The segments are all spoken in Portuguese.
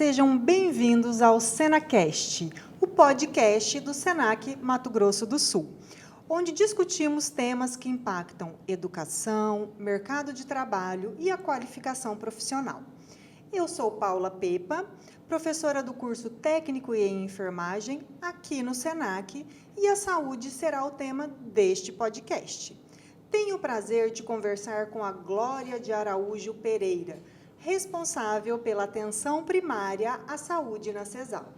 sejam bem-vindos ao SenaCast, o podcast do Senac Mato Grosso do Sul, onde discutimos temas que impactam educação, mercado de trabalho e a qualificação profissional. Eu sou Paula Pepa, professora do curso Técnico em Enfermagem aqui no Senac, e a saúde será o tema deste podcast. Tenho o prazer de conversar com a Glória de Araújo Pereira, responsável pela atenção primária à saúde na CESAL.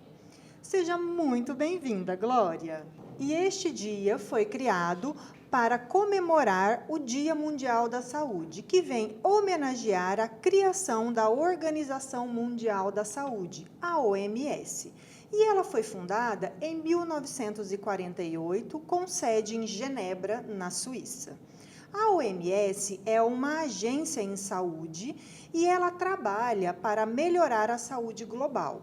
Seja muito bem-vinda, Glória. E este dia foi criado para comemorar o Dia Mundial da Saúde, que vem homenagear a criação da Organização Mundial da Saúde, a OMS. E ela foi fundada em 1948, com sede em Genebra, na Suíça. A OMS é uma agência em saúde e ela trabalha para melhorar a saúde global,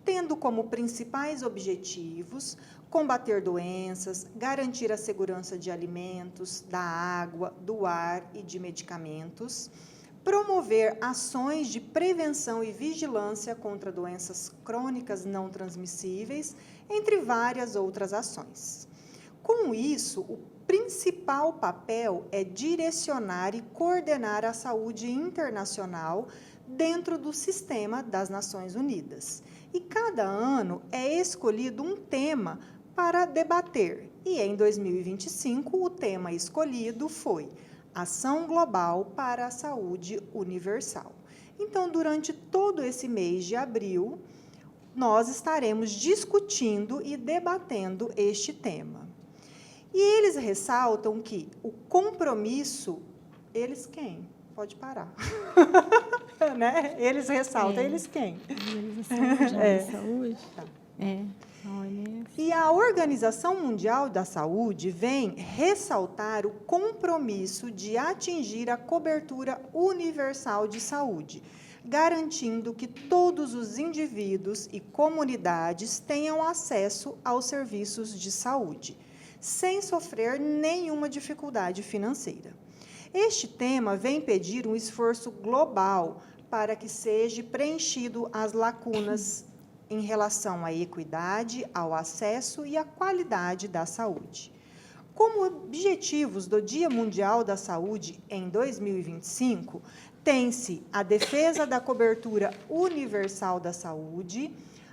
tendo como principais objetivos combater doenças, garantir a segurança de alimentos, da água, do ar e de medicamentos, promover ações de prevenção e vigilância contra doenças crônicas não transmissíveis, entre várias outras ações. Com isso, o principal papel é direcionar e coordenar a saúde internacional dentro do sistema das Nações Unidas. E cada ano é escolhido um tema para debater. E em 2025, o tema escolhido foi Ação Global para a Saúde Universal. Então, durante todo esse mês de abril, nós estaremos discutindo e debatendo este tema. E eles ressaltam que o compromisso, eles quem? Pode parar. Né? Eles ressaltam, eles quem? Organização Mundial da Saúde. Tá. OMS. E a Organização Mundial da Saúde vem ressaltar o compromisso de atingir a cobertura universal de saúde, garantindo que todos os indivíduos e comunidades tenham acesso aos serviços de saúde, sem sofrer nenhuma dificuldade financeira. Este tema vem pedir um esforço global para que seja preenchido as lacunas em relação à equidade, ao acesso e à qualidade da saúde. Como objetivos do Dia Mundial da Saúde em 2025, tem-se a defesa da cobertura universal da saúde,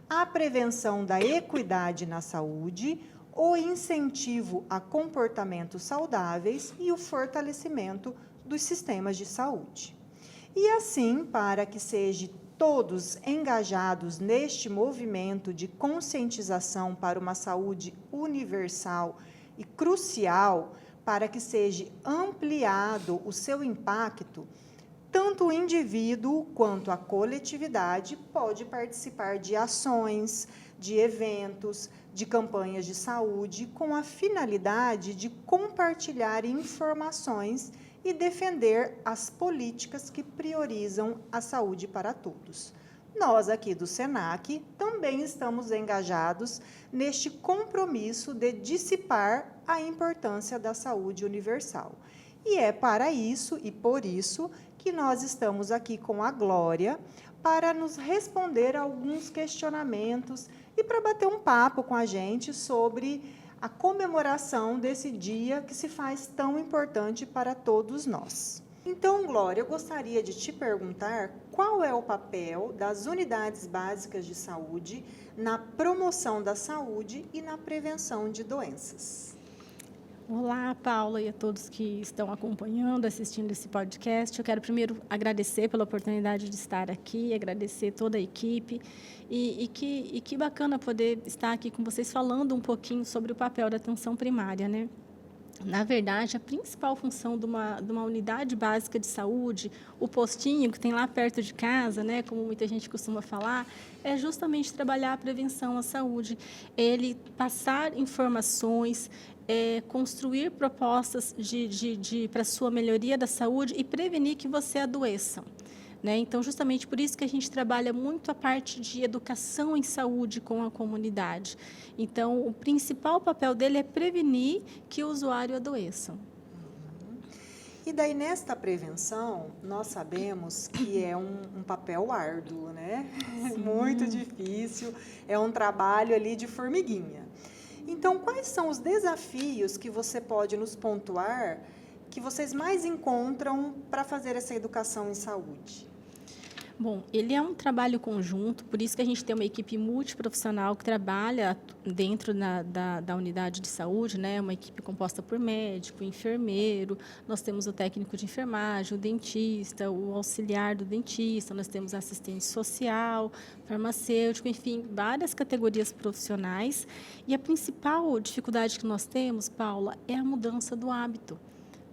a prevenção da equidade na saúde, o incentivo a comportamentos saudáveis e o fortalecimento dos sistemas de saúde. E assim, para que sejam todos engajados neste movimento de conscientização para uma saúde universal e crucial, para que seja ampliado o seu impacto, tanto o indivíduo quanto a coletividade pode participar de ações, de eventos, de campanhas de saúde, com a finalidade de compartilhar informações e defender as políticas que priorizam a saúde para todos. Nós, aqui do Senac, também estamos engajados neste compromisso de dissipar a importância da saúde universal. E é para isso e por isso que nós estamos aqui com a Glória para nos responder a alguns questionamentos e para bater um papo com a gente sobre a comemoração desse dia que se faz tão importante para todos nós. Então, Glória, eu gostaria de te perguntar qual é o papel das unidades básicas de saúde na promoção da saúde e na prevenção de doenças. Olá, Paula, e a todos que estão acompanhando, assistindo esse podcast. Eu quero primeiro agradecer pela oportunidade de estar aqui, agradecer toda a equipe e que bacana poder estar aqui com vocês falando um pouquinho sobre o papel da atenção primária, né? Na verdade, a principal função de uma unidade básica de saúde, o postinho que tem lá perto de casa, né, como muita gente costuma falar, é justamente trabalhar a prevenção à saúde. Ele passar informações, construir propostas para a sua melhoria da saúde e prevenir que você adoeça. Né? Então, justamente por isso que a gente trabalha muito a parte de educação em saúde com a comunidade. Então, o principal papel dele é prevenir que o usuário adoeça. E daí, nesta prevenção, nós sabemos que é um papel árduo, né? Muito difícil, é um trabalho ali de formiguinha. Então, quais são os desafios que você pode nos pontuar que vocês mais encontram para fazer essa educação em saúde? Bom, ele é um trabalho conjunto, por isso que a gente tem uma equipe multiprofissional que trabalha dentro da unidade de saúde, né? Uma equipe composta por médico, enfermeiro, nós temos o técnico de enfermagem, o dentista, o auxiliar do dentista, nós temos assistente social, farmacêutico, enfim, várias categorias profissionais. E a principal dificuldade que nós temos, Paula, é a mudança do hábito.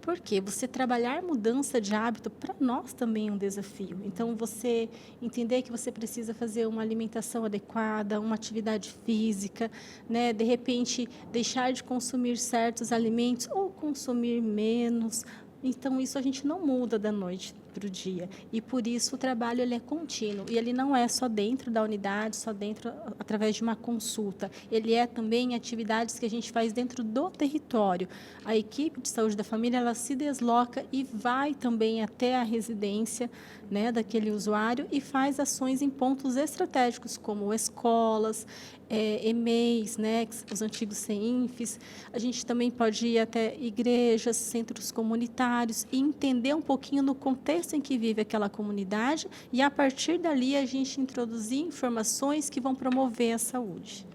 Porque você trabalhar mudança de hábito, para nós também é um desafio. Então, você entender que você precisa fazer uma alimentação adequada, uma atividade física, né? De repente, deixar de consumir certos alimentos ou consumir menos. Então, isso a gente não muda da noite para o dia. E, por isso, o trabalho ele é contínuo. E ele não é só dentro da unidade, só dentro, através de uma consulta. Ele é também atividades que a gente faz dentro do território. A equipe de saúde da família, ela se desloca e vai também até a residência, né, daquele usuário e faz ações em pontos estratégicos, como escolas, EMEIs, né, os antigos CEINFs. A gente também pode ir até igrejas, centros comunitários e entender um pouquinho no contexto em que vive aquela comunidade e, a partir dali, a gente introduzir informações que vão promover a saúde.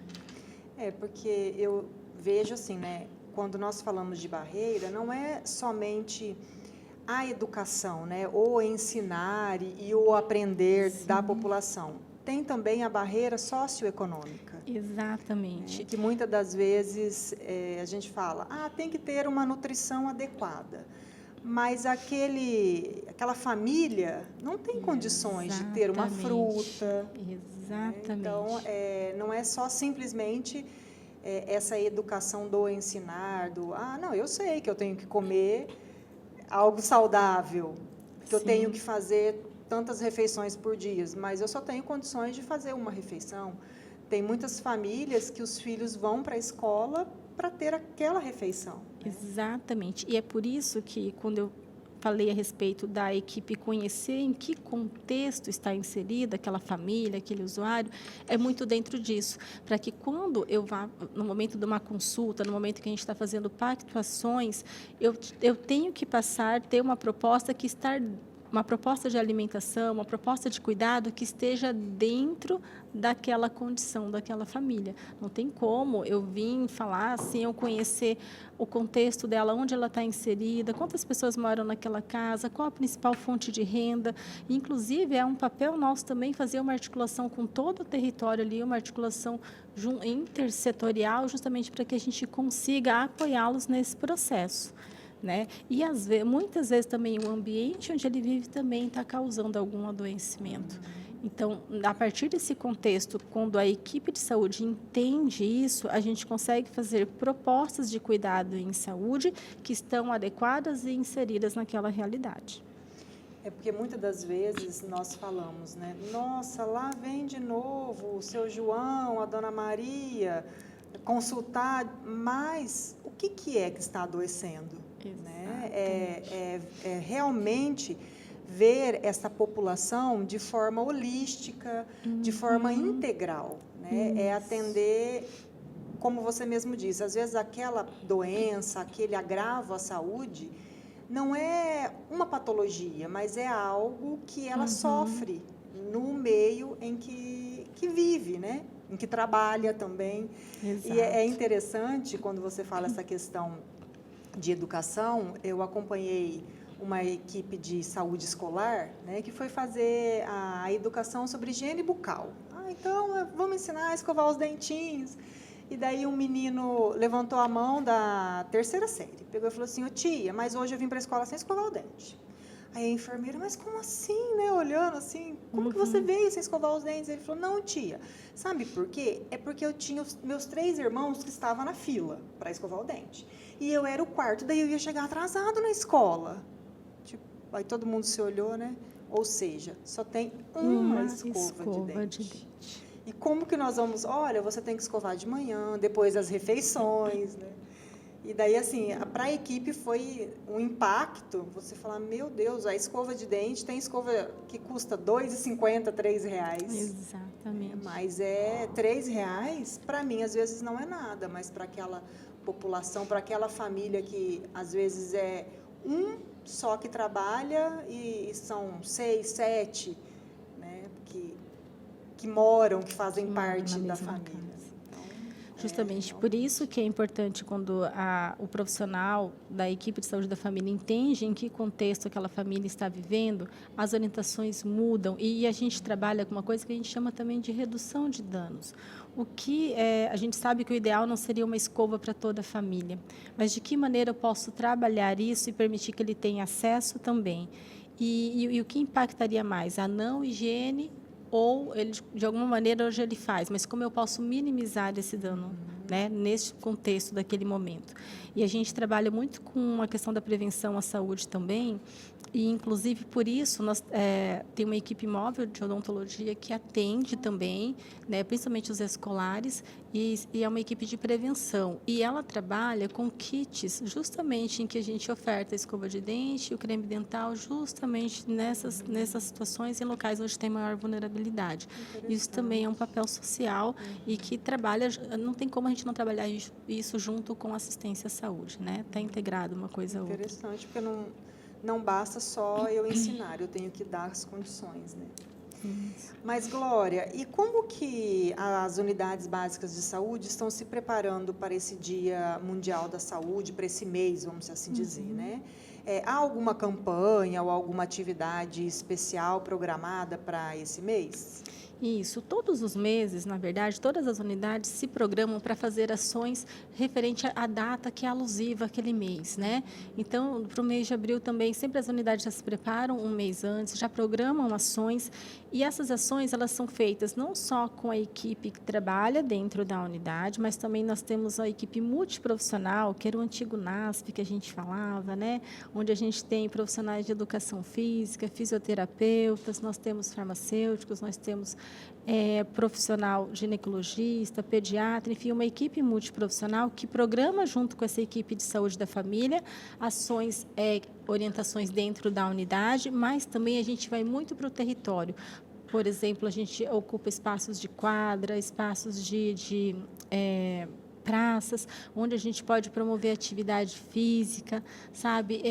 Porque eu vejo assim, né, quando nós falamos de barreira, não é somente a educação, né, ou ensinar e o aprender da população. Tem também a barreira socioeconômica. Exatamente. Que muitas das vezes a gente fala, tem que ter uma nutrição adequada. Mas aquela família não tem condições de ter uma fruta. Exatamente. Então, não é só simplesmente essa educação do ensinar, não, eu sei que eu tenho que comer algo saudável, que eu tenho que fazer tantas refeições por dia, mas eu só tenho condições de fazer uma refeição. Tem muitas famílias que os filhos vão para a escola para ter aquela refeição. Exatamente. E é por isso que, quando eu falei a respeito da equipe conhecer em que contexto está inserida aquela família, aquele usuário, é muito dentro disso, para que quando eu vá, no momento de uma consulta, no momento que a gente está fazendo pactuações, eu tenho que ter uma proposta uma proposta de alimentação, uma proposta de cuidado que esteja dentro daquela condição, daquela família. Não tem como eu vir falar sem eu conhecer o contexto dela, onde ela está inserida, quantas pessoas moram naquela casa, qual a principal fonte de renda. Inclusive, é um papel nosso também fazer uma articulação com todo o território ali, uma articulação intersetorial, justamente para que a gente consiga apoiá-los nesse processo. Né? E muitas vezes também o ambiente onde ele vive também está causando algum adoecimento. Então, a partir desse contexto, quando a equipe de saúde entende isso, a gente consegue fazer propostas de cuidado em saúde que estão adequadas e inseridas naquela realidade. Porque muitas das vezes nós falamos, né? Nossa, lá vem de novo o seu João, a dona Maria, consultar, mas o que é que está adoecendo? Né? Realmente ver essa população de forma holística, de forma integral, né? É atender, como você mesmo disse, às vezes aquela doença, aquele agravo à saúde, não é uma patologia, mas é algo que ela sofre no meio em que vive, né? Em que trabalha também. Exato. E é interessante quando você fala essa questão de educação. Eu acompanhei uma equipe de saúde escolar, né, que foi fazer a educação sobre higiene bucal. Então, vamos ensinar a escovar os dentinhos. E daí um menino levantou a mão da 3ª série, pegou e falou assim, tia, mas hoje eu vim para a escola sem escovar o dente. Aí a enfermeira, mas como assim, né, olhando assim, como que você veio sem escovar os dentes? Ele falou, não, tia, sabe por quê? É porque eu tinha os meus 3 irmãos que estavam na fila para escovar o dente. E eu era o 4º, daí eu ia chegar atrasado na escola. Aí todo mundo se olhou, né? Ou seja, só tem uma escova de dente. E como que nós vamos... Olha, você tem que escovar de manhã, depois das refeições, né? E daí, assim, para a equipe foi um impacto, você falar, meu Deus, a escova de dente tem escova que custa R$ 2,50, R$ 3. Exatamente. Mas R$ 3, para mim, às vezes não é nada, mas para aquela população, para aquela família que, às vezes, é um só que trabalha e são 6, 7, né, que moram, que fazem parte da família. Justamente por isso que é importante quando o profissional da equipe de saúde da família entende em que contexto aquela família está vivendo, as orientações mudam e a gente trabalha com uma coisa que a gente chama também de redução de danos. A gente sabe que o ideal não seria uma escova para toda a família, mas de que maneira eu posso trabalhar isso e permitir que ele tenha acesso também? E o que impactaria mais? A não higiene ou ele, de alguma maneira, hoje ele faz, mas como eu posso minimizar esse dano, né, neste contexto daquele momento. E a gente trabalha muito com a questão da prevenção à saúde também, e, inclusive, por isso, nós tem uma equipe móvel de odontologia que atende também, né, principalmente os escolares, e é uma equipe de prevenção. E ela trabalha com kits, justamente em que a gente oferta a escova de dente e o creme dental, justamente nessas situações em locais onde tem maior vulnerabilidade. Isso também é um papel social e que trabalha, não tem como a gente não trabalhar isso junto com assistência à saúde, né? Está integrado uma coisa a outra. Interessante, porque não basta só eu ensinar, eu tenho que dar as condições, né? Mas, Glória, e como que as unidades básicas de saúde estão se preparando para esse Dia Mundial da Saúde, para esse mês, vamos assim dizer, né? Há alguma campanha ou alguma atividade especial programada para esse mês? Isso, todos os meses, na verdade, todas as unidades se programam para fazer ações referente à data que é alusiva àquele mês, né? Então, para o mês de abril também, sempre as unidades já se preparam um mês antes, já programam ações, e essas ações, elas são feitas não só com a equipe que trabalha dentro da unidade, mas também nós temos a equipe multiprofissional, que era o antigo NASP que a gente falava, né? Onde a gente tem profissionais de educação física, fisioterapeutas, nós temos farmacêuticos, nós temos profissional ginecologista, pediatra, enfim, uma equipe multiprofissional que programa junto com essa equipe de saúde da família ações, orientações dentro da unidade, mas também a gente vai muito para o território. Por exemplo, a gente ocupa espaços de quadra, espaços de praças, onde a gente pode promover atividade física, sabe?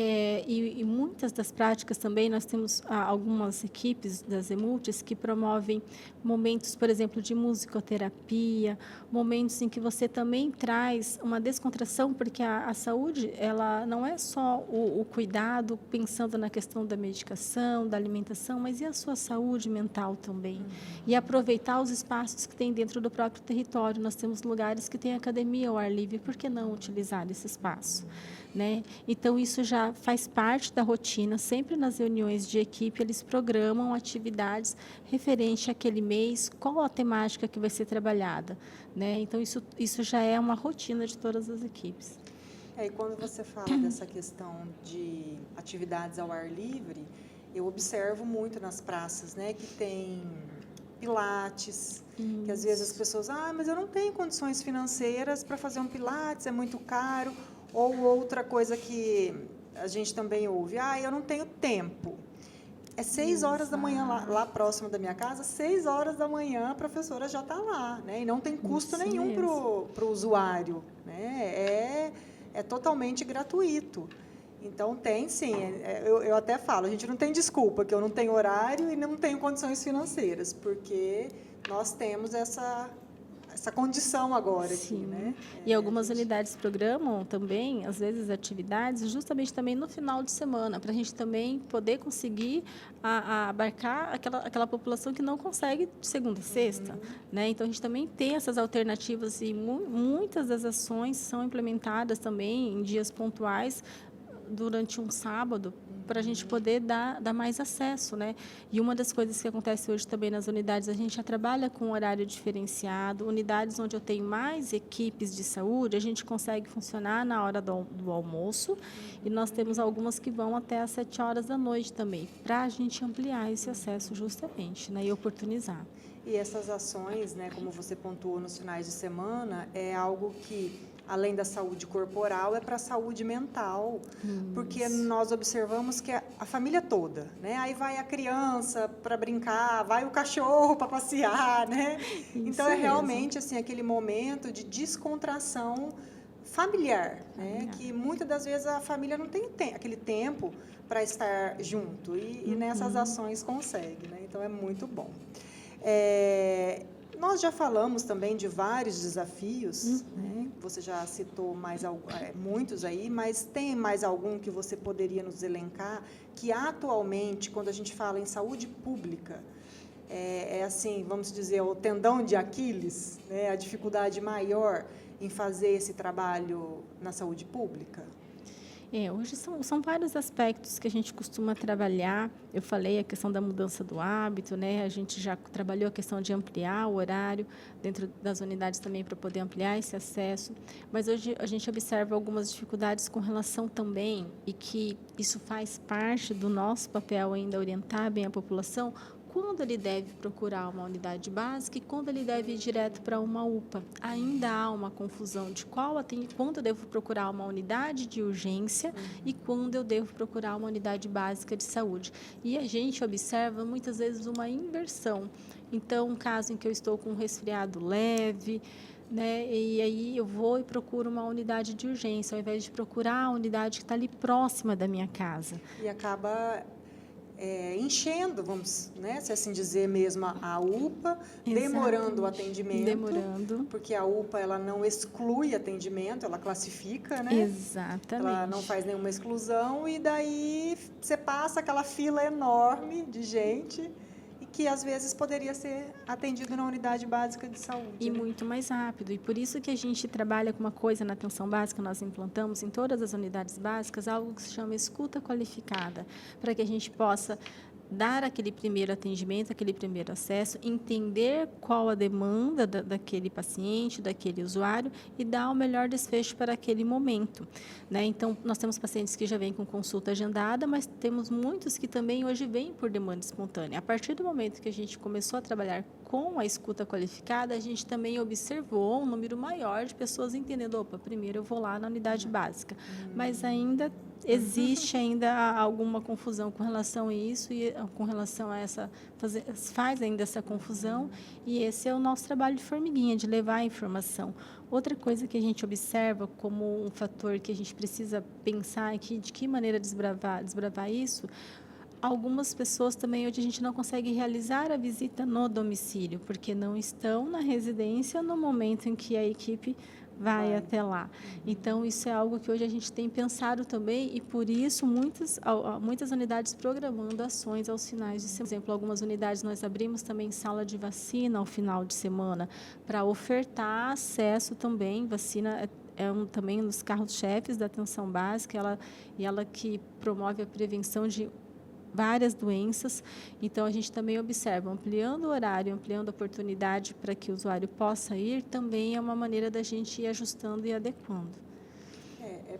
E muitas das práticas também, nós temos algumas equipes das EMULTIS que promovem momentos, por exemplo, de musicoterapia, momentos em que você também traz uma descontração, porque a saúde, ela não é só o cuidado pensando na questão da medicação, da alimentação, mas e a sua saúde mental também. E aproveitar os espaços que tem dentro do próprio território. Nós temos lugares que têm academia ao ar livre, por que não utilizar esse espaço? Né? Então, isso já faz parte da rotina, sempre nas reuniões de equipe, eles programam atividades referente àquele mês, qual a temática que vai ser trabalhada. Né? Então, isso já é uma rotina de todas as equipes. E quando você fala dessa questão de atividades ao ar livre, eu observo muito nas praças, né, que tem pilates, que às vezes as pessoas, mas eu não tenho condições financeiras para fazer um pilates, é muito caro, ou outra coisa que a gente também ouve, eu não tenho tempo. É 6 horas da manhã, lá próximo da minha casa, 6 horas da manhã a professora já está lá, né, e não tem custo nenhum para o usuário, né, é totalmente gratuito. Então, tem sim, eu até falo, a gente não tem desculpa, que eu não tenho horário e não tenho condições financeiras, porque nós temos essa condição agora aqui, né? E algumas unidades programam também, às vezes, atividades, justamente também no final de semana, para a gente também poder conseguir abarcar aquela população que não consegue de segunda a sexta. Né? Então, a gente também tem essas alternativas e muitas das ações são implementadas também em dias pontuais, durante um sábado, para a gente poder dar mais acesso, né? E uma das coisas que acontece hoje também nas unidades, a gente já trabalha com horário diferenciado, unidades onde eu tenho mais equipes de saúde, a gente consegue funcionar na hora do almoço, e nós temos algumas que vão até às 7 horas da noite também, para a gente ampliar esse acesso justamente, né? E oportunizar. E essas ações, né, como você pontuou nos finais de semana, é algo que além da saúde corporal, é para a saúde mental, porque nós observamos que a família toda, né? Aí vai a criança para brincar, vai o cachorro para passear, né? Então, é realmente assim, aquele momento de descontração familiar, né? Que muitas das vezes a família não tem aquele tempo para estar junto e nessas ações consegue, né? Então, é muito bom. Nós já falamos também de vários desafios, né? Você já citou muitos aí, mas tem mais algum que você poderia nos elencar que atualmente, quando a gente fala em saúde pública, assim, vamos dizer, o tendão de Aquiles, né? A dificuldade maior em fazer esse trabalho na saúde pública? Hoje são vários aspectos que a gente costuma trabalhar. Eu falei a questão da mudança do hábito, né? A gente já trabalhou a questão de ampliar o horário dentro das unidades também para poder ampliar esse acesso. Mas hoje a gente observa algumas dificuldades com relação também, e que isso faz parte do nosso papel ainda, orientar bem a população, quando ele deve procurar uma unidade básica e quando ele deve ir direto para uma UPA. Ainda há uma confusão de quando eu devo procurar uma unidade de urgência e quando eu devo procurar uma unidade básica de saúde. E a gente observa muitas vezes uma inversão. Então, um caso em que eu estou com um resfriado leve, né? E aí eu vou e procuro uma unidade de urgência, ao invés de procurar a unidade que está ali próxima da minha casa. E acaba enchendo, vamos, né, se assim dizer mesmo, a UPA, demorando o atendimento, porque a UPA ela não exclui atendimento, ela classifica, né? Exatamente. Ela não faz nenhuma exclusão e daí você passa aquela fila enorme de gente e que às vezes poderia ser atendido na unidade básica de saúde. E muito mais rápido. E por isso que a gente trabalha com uma coisa na atenção básica, nós implantamos em todas as unidades básicas algo que se chama escuta qualificada, para que a gente possa dar aquele primeiro atendimento, aquele primeiro acesso, entender qual a demanda daquele paciente, daquele usuário e dar o melhor desfecho para aquele momento, né? Então, nós temos pacientes que já vêm com consulta agendada, mas temos muitos que também hoje vêm por demanda espontânea. A partir do momento que a gente começou a trabalhar com a escuta qualificada, a gente também observou um número maior de pessoas entendendo, opa, primeiro eu vou lá na unidade básica, mas ainda existe alguma confusão com relação a isso e com relação a faz ainda essa confusão, e esse é o nosso trabalho de formiguinha, de levar a informação. Outra coisa que a gente observa como um fator que a gente precisa pensar aqui, de que maneira desbravar isso, algumas pessoas também hoje a gente não consegue realizar a visita no domicílio, porque não estão na residência no momento em que a equipe vai até lá. Então, isso é algo que hoje a gente tem pensado também, e por isso muitas unidades programando ações aos finais de semana. Por exemplo, algumas unidades nós abrimos também sala de vacina ao final de semana, para ofertar acesso também. Vacina também um dos carros-chefes da atenção básica, ela que promove a prevenção de várias doenças. Então, a gente também observa, ampliando o horário, ampliando a oportunidade para que o usuário possa ir, também é uma maneira da gente ir ajustando e adequando.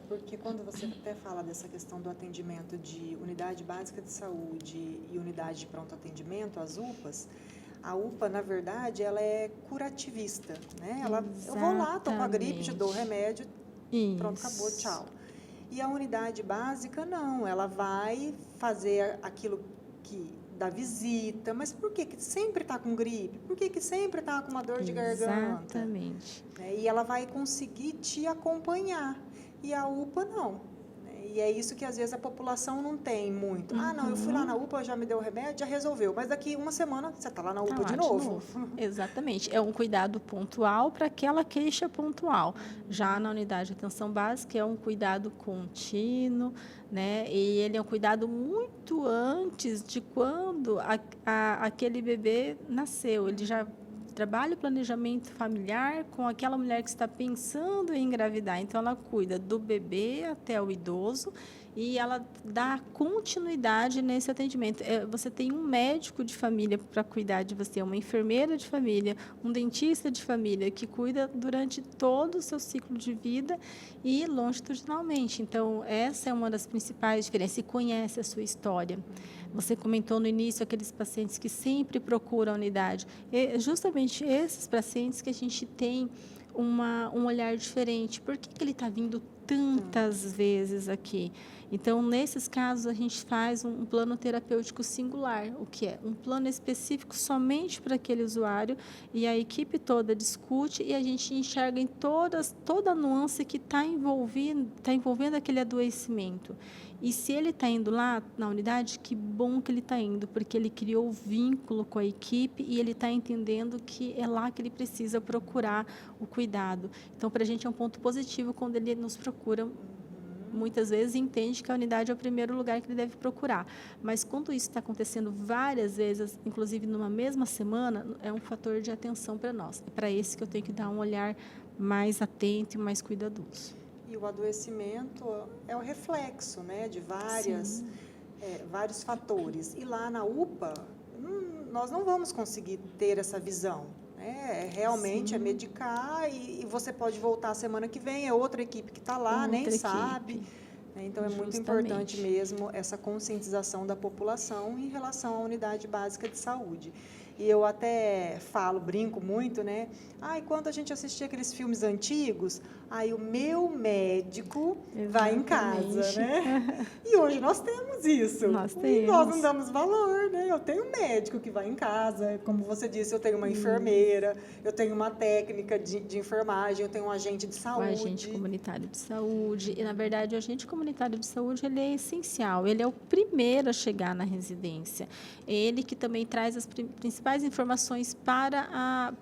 Porque quando você até fala dessa questão do atendimento de unidade básica de saúde e unidade de pronto atendimento, as UPAs, a UPA, na verdade, ela é curativista, né? Eu vou lá, estou com a gripe, te dou o remédio, pronto, acabou, tchau. E a unidade básica, não, ela vai fazer aquilo da visita, mas por que sempre está com gripe? Por que sempre está com uma dor de garganta? Exatamente. E ela vai conseguir te acompanhar. E a UPA, não. E é isso que, às vezes, a população não tem muito. Não, eu fui lá na UPA, já me deu o remédio, já resolveu. Mas daqui uma semana, você está lá na UPA de novo. Exatamente. É um cuidado pontual para aquela queixa pontual. Já na unidade de atenção básica, é um cuidado contínuo, né? E ele é um cuidado muito antes de quando aquele bebê nasceu. Ele já trabalha o planejamento familiar com aquela mulher que está pensando em engravidar. Então, ela cuida do bebê até o idoso e ela dá continuidade nesse atendimento. Você tem um médico de família para cuidar de você, uma enfermeira de família, um dentista de família que cuida durante todo o seu ciclo de vida e longitudinalmente. Então, essa é uma das principais diferenças, e conhece a sua história. Você comentou no início aqueles pacientes que sempre procuram a unidade. É justamente esses pacientes que a gente tem um olhar diferente. Por que ele está vindo tantas vezes aqui? Então, nesses casos, a gente faz um plano terapêutico singular, o que é um plano específico somente para aquele usuário, e a equipe toda discute e a gente enxerga em toda a nuance que está envolvendo aquele adoecimento. E se ele está indo lá na unidade, que bom que ele está indo, porque ele criou vínculo com a equipe e ele está entendendo que é lá que ele precisa procurar o cuidado. Então, para a gente é um ponto positivo quando ele nos procura. Muitas vezes entende que a unidade é o primeiro lugar que ele deve procurar. Mas quando isso está acontecendo várias vezes, inclusive numa mesma semana, é um fator de atenção para nós. É para esse que eu tenho que dar um olhar mais atento e mais cuidadoso. E o adoecimento é o reflexo, né, de vários fatores. E lá na UPA, nós não vamos conseguir ter essa visão. Realmente é medicar e você pode voltar a semana que vem, é outra equipe que está lá, nem sabe. Então, é muito importante mesmo essa conscientização da população em relação à unidade básica de saúde. E eu até brinco muito, né? Quando a gente assistia aqueles filmes antigos, o meu médico vai em casa, né? E hoje nós temos isso. E nós não damos valor, né? Eu tenho um médico que vai em casa, como você disse, eu tenho uma enfermeira, eu tenho uma técnica de enfermagem, eu tenho um agente de saúde. O agente comunitário de saúde. E, na verdade, o agente comunitário de saúde, ele é essencial. Ele é o primeiro a chegar na residência. Ele que também traz as principais informações para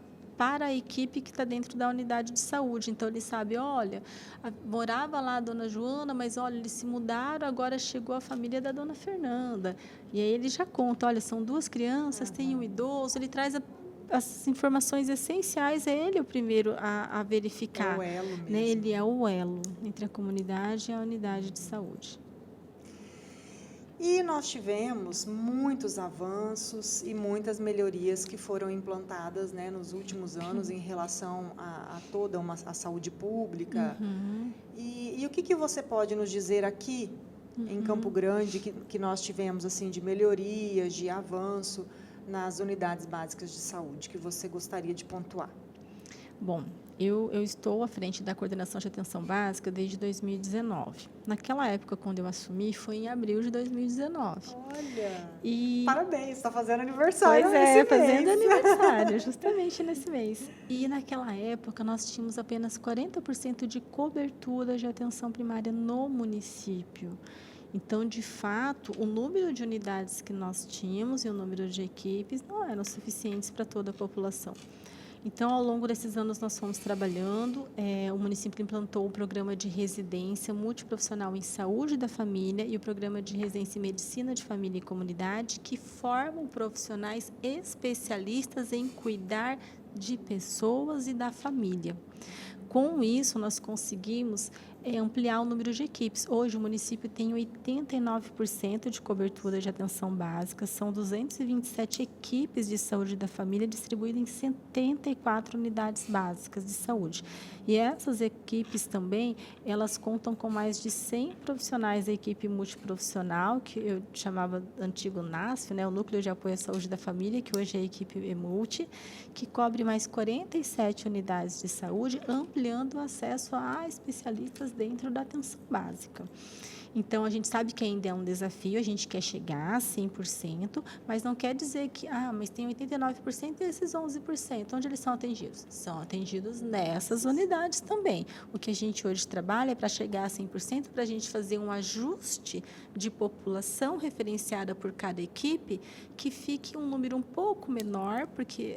a equipe que está dentro da unidade de saúde. Então, ele sabe, olha, morava lá a dona Joana, mas, olha, eles se mudaram, agora chegou a família da dona Fernanda. E aí ele já conta, olha, são 2 crianças, tem um idoso, ele traz as informações essenciais, é ele o primeiro a verificar. É o elo mesmo. Né? Ele é o elo entre a comunidade e a unidade de saúde. E nós tivemos muitos avanços e muitas melhorias que foram implantadas, né, nos últimos anos em relação a toda a saúde pública. E o que você pode nos dizer aqui em Campo Grande que nós tivemos assim de melhorias, de avanço nas unidades básicas de saúde, que você gostaria de pontuar? Bom, eu estou à frente da coordenação de atenção básica desde 2019. Naquela época, quando eu assumi, foi em abril de 2019. Olha! Parabéns, está fazendo aniversário fazendo aniversário, justamente nesse mês. E naquela época, nós tínhamos apenas 40% de cobertura de atenção primária no município. Então, de fato, o número de unidades que nós tínhamos e o número de equipes não eram suficientes para toda a população. Então, ao longo desses anos, nós fomos trabalhando. O município implantou o programa de residência multiprofissional em saúde da família e o programa de residência em medicina de família e comunidade, que formam profissionais especialistas em cuidar de pessoas e da família. Com isso, nós conseguimos ampliar o número de equipes. Hoje, o município tem 89% de cobertura de atenção básica, são 227 equipes de saúde da família distribuídas em 74 unidades básicas de saúde. E essas equipes também, elas contam com mais de 100 profissionais da equipe multiprofissional, que eu chamava antigo NASF, né, o Núcleo de Apoio à Saúde da Família, que hoje é a equipe multi, que cobre mais 47 unidades de saúde, ampliando o acesso a especialistas dentro da atenção básica. Então, a gente sabe que ainda é um desafio, a gente quer chegar a 100%, mas não quer dizer que, mas tem 89% e esses 11%, onde eles são atendidos? São atendidos nessas unidades também. O que a gente hoje trabalha é para chegar a 100%, para a gente fazer um ajuste de população referenciada por cada equipe, que fique um número um pouco menor, porque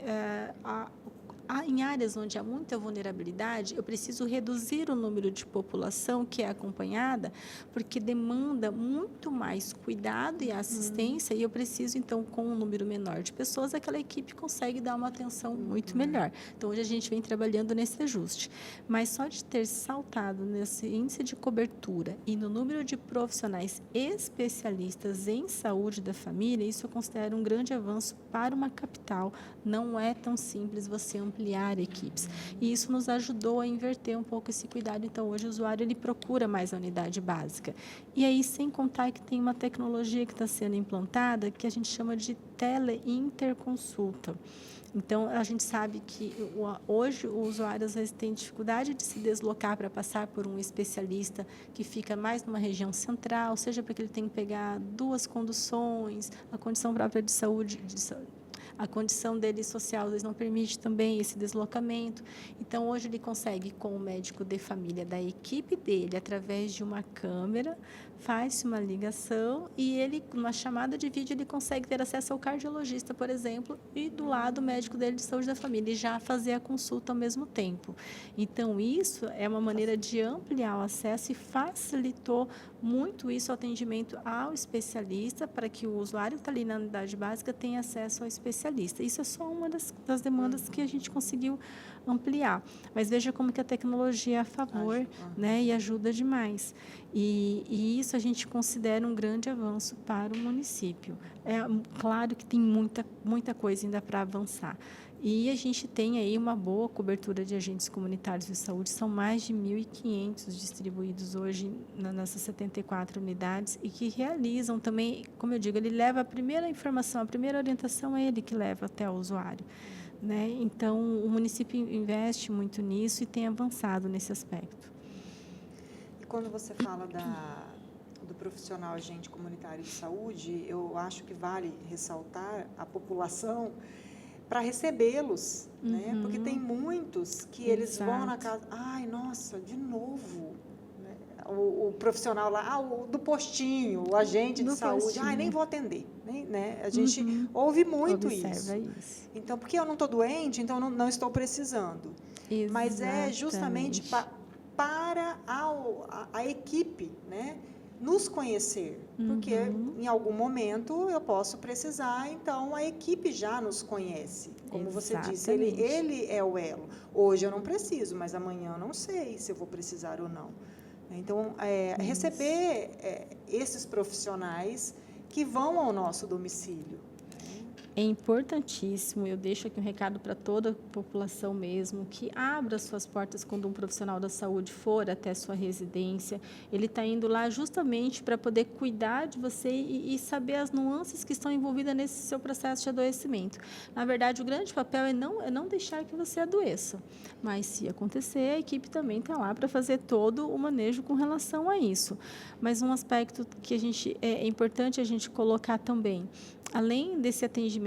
em áreas onde há muita vulnerabilidade, eu preciso reduzir o número de população que é acompanhada, porque demanda muito mais cuidado e assistência, e eu preciso, então, com um número menor de pessoas, aquela equipe consegue dar uma atenção muito melhor. Então, hoje a gente vem trabalhando nesse ajuste. Mas só de ter saltado nesse índice de cobertura e no número de profissionais especialistas em saúde da família, isso eu considero um grande avanço para uma capital. Não é tão simples você ampliar equipes. E isso nos ajudou a inverter um pouco esse cuidado. Então, hoje o usuário ele procura mais a unidade básica. E aí, sem contar que tem uma tecnologia que está sendo implantada que a gente chama de teleinterconsulta. Então, a gente sabe que hoje o usuário às vezes tem dificuldade de se deslocar para passar por um especialista que fica mais numa região central, seja porque ele tem que pegar 2 conduções, a condição própria de saúde, a condição dele social, às vezes, não permite também esse deslocamento. Então, hoje ele consegue, com o médico de família da equipe dele, através de uma câmera, faz uma ligação e ele, numa chamada de vídeo, ele consegue ter acesso ao cardiologista, por exemplo, e do lado o médico dele de saúde da família, e já fazer a consulta ao mesmo tempo. Então, isso é uma maneira de ampliar o acesso e facilitou muito isso, o atendimento ao especialista, para que o usuário que está ali na unidade básica tenha acesso ao especialista. Isso é só uma das demandas que a gente conseguiu ampliar. Mas veja como que a tecnologia é a favor, né, e ajuda demais. E isso a gente considera um grande avanço para o município. É claro que tem muita coisa ainda para avançar. E a gente tem aí uma boa cobertura de agentes comunitários de saúde, são mais de 1.500 distribuídos hoje nessas 74 unidades e que realizam também, como eu digo, ele leva a primeira informação, a primeira orientação é ele que leva até o usuário, né? Então, o município investe muito nisso e tem avançado nesse aspecto. E quando você fala do profissional agente comunitário de saúde, eu acho que vale ressaltar a população para recebê-los, né? Porque tem muitos que eles vão na casa, ai, nossa, de novo, né? O profissional lá, o do postinho, o agente de saúde, ai, nem vou atender, né? A gente ouve muito isso. Então, porque eu não estou doente, então não estou precisando. Exatamente. Mas é justamente para a equipe, né, nos conhecer, porque em algum momento eu posso precisar, então a equipe já nos conhece. Como você disse, ele é o elo. Hoje eu não preciso, mas amanhã eu não sei se eu vou precisar ou não. Então, receber esses profissionais que vão ao nosso domicílio. É importantíssimo, eu deixo aqui um recado para toda a população mesmo, que abra suas portas quando um profissional da saúde for até a sua residência. Ele está indo lá justamente para poder cuidar de você e saber as nuances que estão envolvidas nesse seu processo de adoecimento. Na verdade, o grande papel é não deixar que você adoeça, mas se acontecer, a equipe também está lá para fazer todo o manejo com relação a isso. Mas um aspecto que é importante a gente colocar também, além desse atendimento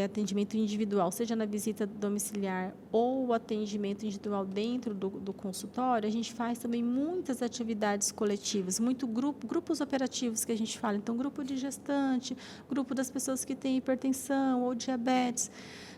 atendimento individual, seja na visita domiciliar ou o atendimento individual dentro do consultório, a gente faz também muitas atividades coletivas, grupos operativos que a gente fala. Então, grupo de gestante, grupo das pessoas que têm hipertensão ou diabetes,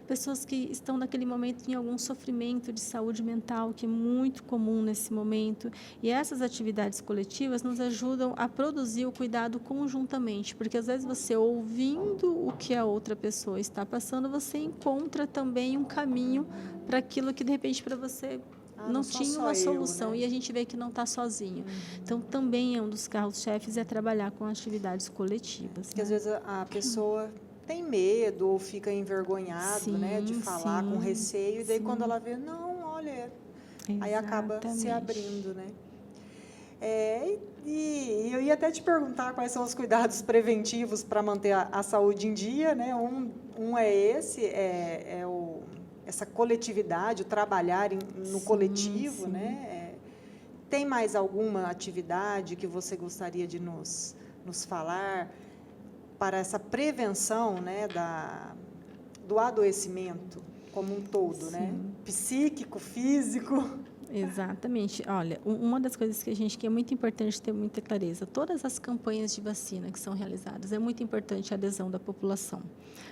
pessoas que estão naquele momento em algum sofrimento de saúde mental, que é muito comum nesse momento. E essas atividades coletivas nos ajudam a produzir o cuidado conjuntamente, porque às vezes você ouvindo o que a outra pessoa está passando, você encontra também um caminho para aquilo que de repente para você não tinha uma solução, né? E a gente vê que não está sozinho. Então, também é um dos carros-chefes é trabalhar com atividades coletivas. Porque às vezes a pessoa tem medo ou fica envergonhado, né, de falar, com receio, e daí quando ela vê, não, olha, aí acaba se abrindo, né? E eu ia até te perguntar quais são os cuidados preventivos para manter a saúde em dia, né? Um é esse, essa coletividade, o trabalhar no coletivo, né? Tem mais alguma atividade que você gostaria de nos falar para essa prevenção, né, do adoecimento como um todo, né? Psíquico, físico? Exatamente. Olha, uma das coisas que é muito importante ter muita clareza, todas as campanhas de vacina que são realizadas, é muito importante a adesão da população.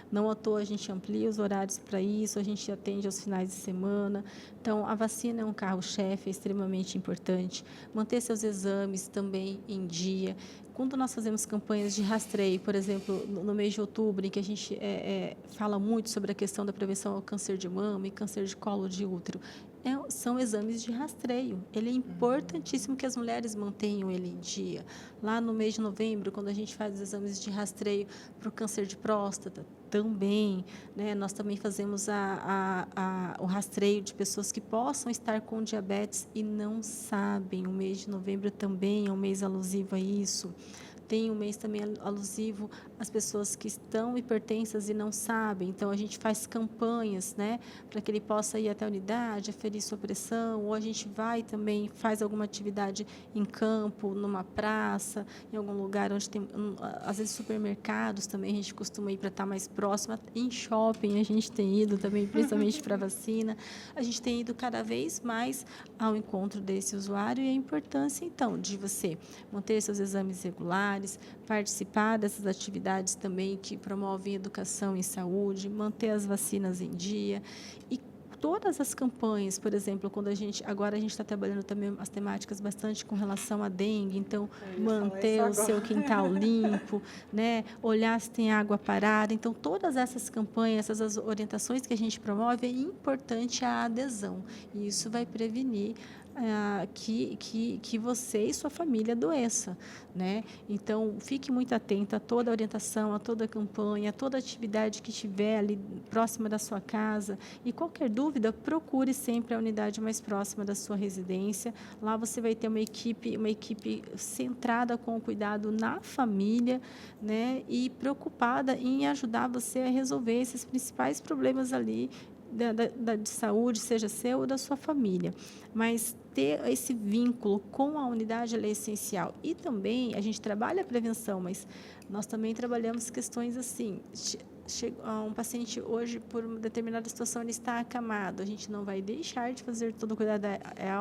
Não à toa a gente amplia os horários para isso, a gente atende aos finais de semana. Então, a vacina é um carro-chefe, é extremamente importante. Manter seus exames também em dia. Quando nós fazemos campanhas de rastreio, por exemplo, no mês de outubro, em que a gente fala muito sobre a questão da prevenção ao câncer de mama e câncer de colo de útero, são exames de rastreio. Ele é importantíssimo que as mulheres mantenham ele em dia. Lá no mês de novembro, quando a gente faz os exames de rastreio para o câncer de próstata, também, né? Nós também fazemos o rastreio de pessoas que possam estar com diabetes e não sabem. O mês de novembro também é um mês alusivo a isso. tem um mês também alusivo às pessoas que estão hipertensas e não sabem. Então, a gente faz campanhas, né, para que ele possa ir até a unidade, aferir sua pressão, ou a gente vai também, faz alguma atividade em campo, numa praça, em algum lugar onde tem, às vezes, supermercados também, a gente costuma ir para estar mais próxima. Em shopping, a gente tem ido também, principalmente para vacina. A gente tem ido cada vez mais ao encontro desse usuário e a importância, então, de você manter seus exames regulares, participar dessas atividades também que promovem educação em saúde, manter as vacinas em dia e todas as campanhas, por exemplo, quando agora a gente está trabalhando também as temáticas bastante com relação à dengue, então manter o seu quintal limpo, né, olhar se tem água parada, então todas essas campanhas, essas orientações que a gente promove, é importante a adesão e isso vai prevenir que você e sua família adoeça, né? Então, fique muito atento a toda a orientação, a toda a campanha, a toda a atividade que estiver ali próxima da sua casa. E qualquer dúvida, procure sempre a unidade mais próxima da sua residência. Lá você vai ter uma equipe centrada com o cuidado na família, né? E preocupada em ajudar você a resolver esses principais problemas ali de saúde, seja seu ou da sua família. Mas ter esse vínculo com a unidade é essencial. E também a gente trabalha a prevenção, mas nós também trabalhamos questões assim. Um paciente hoje, por uma determinada situação, ele está acamado. A gente não vai deixar de fazer todo o cuidado.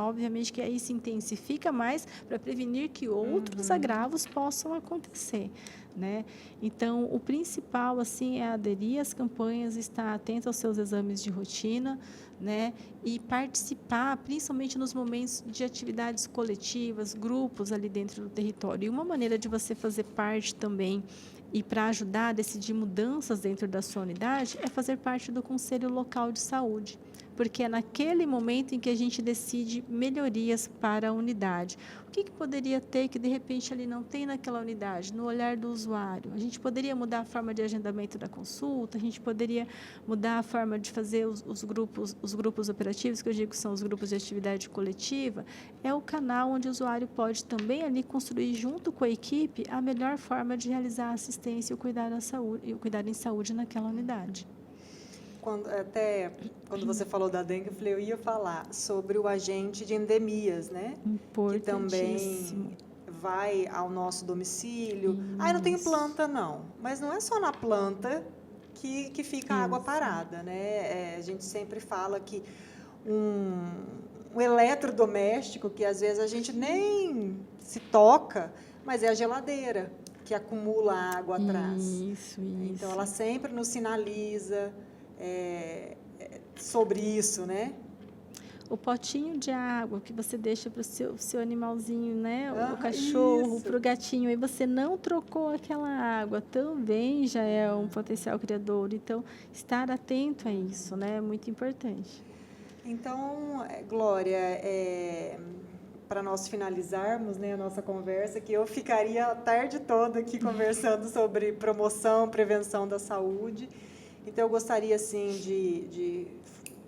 Obviamente que aí se intensifica mais para prevenir que outros agravos possam acontecer, né? Então, o principal assim é aderir às campanhas, estar atento aos seus exames de rotina, né? E participar, principalmente nos momentos de atividades coletivas, grupos ali dentro do território. E uma maneira de você fazer parte também e para ajudar a decidir mudanças dentro da sua unidade é fazer parte do Conselho Local de Saúde, porque é naquele momento em que a gente decide melhorias para a unidade. O que poderia ter que, de repente, ali não tem naquela unidade, no olhar do usuário? A gente poderia mudar a forma de agendamento da consulta, a gente poderia mudar a forma de fazer os grupos operativos, que eu digo que são os grupos de atividade coletiva, é o canal onde o usuário pode também ali construir, junto com a equipe, a melhor forma de realizar a assistência e o cuidado à saúde, e o cuidado em saúde naquela unidade. Quando você falou da dengue, eu ia falar sobre o agente de endemias, né? Que também vai ao nosso domicílio. Não tem planta, não. Mas não é só na planta que fica a água parada, né? A gente sempre fala que um eletrodoméstico, que às vezes a gente nem se toca, mas é a geladeira, que acumula água atrás. Isso. Então, ela sempre nos sinaliza sobre isso, né? O potinho de água que você deixa para o seu animalzinho, né? O cachorro, para o gatinho, aí você não trocou aquela água, também já é um potencial criador. Então, estar atento a isso, né? É muito importante. Então, Glória, para nós finalizarmos, né, a nossa conversa, que eu ficaria a tarde toda aqui conversando sobre promoção, prevenção da saúde. Então, eu gostaria, assim, de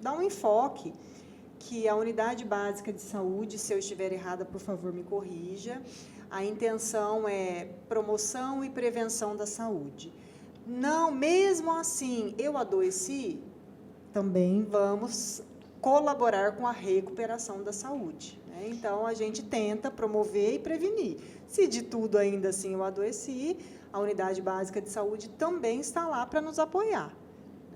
dar um enfoque que a unidade básica de saúde, se eu estiver errada, por favor, me corrija, a intenção é promoção e prevenção da saúde. Não, mesmo assim, eu adoeci, também vamos colaborar com a recuperação da saúde, né? Então, a gente tenta promover e prevenir. Se de tudo ainda assim eu adoeci, a unidade básica de saúde também está lá para nos apoiar,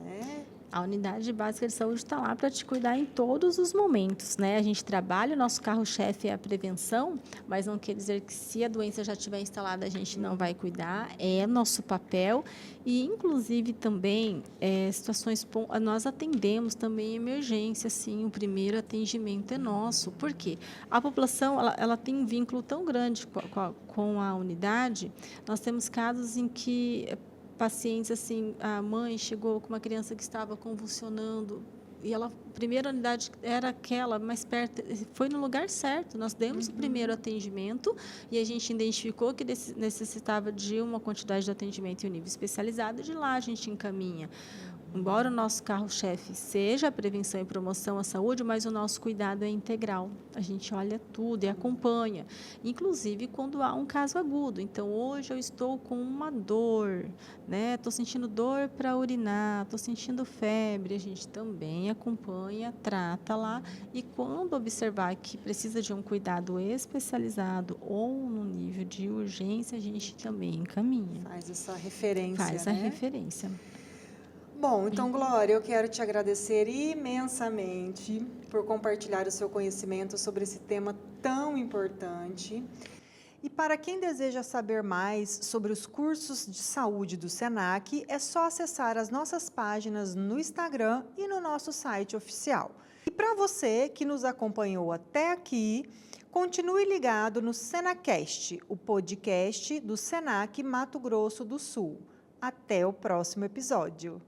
né? A unidade básica de saúde está lá para te cuidar em todos os momentos, né? A gente trabalha, o nosso carro-chefe é a prevenção, mas não quer dizer que se a doença já estiver instalada, a gente não vai cuidar, é nosso papel. E, inclusive, também, nós atendemos também emergência, sim, o primeiro atendimento é nosso. Por quê? A população, ela tem um vínculo tão grande com a unidade, nós temos casos em que pacientes, assim, a mãe chegou com uma criança que estava convulsionando e a primeira unidade era aquela, mais perto, foi no lugar certo, nós demos o primeiro atendimento e a gente identificou que necessitava de uma quantidade de atendimento em nível especializado, de lá a gente encaminha. embora o nosso carro-chefe seja a prevenção e promoção à saúde, mas o nosso cuidado é integral. A gente olha tudo e acompanha, inclusive quando há um caso agudo. Então, hoje eu estou com uma dor, né? Estou sentindo dor para urinar, estou sentindo febre. A gente também acompanha, trata lá e quando observar que precisa de um cuidado especializado ou no nível de urgência, a gente também encaminha. Faz essa referência, Faz a referência. Bom, então, Glória, eu quero te agradecer imensamente por compartilhar o seu conhecimento sobre esse tema tão importante. E para quem deseja saber mais sobre os cursos de saúde do SENAC, é só acessar as nossas páginas no Instagram e no nosso site oficial. E para você que nos acompanhou até aqui, continue ligado no SENAcast, o podcast do SENAC Mato Grosso do Sul. Até o próximo episódio.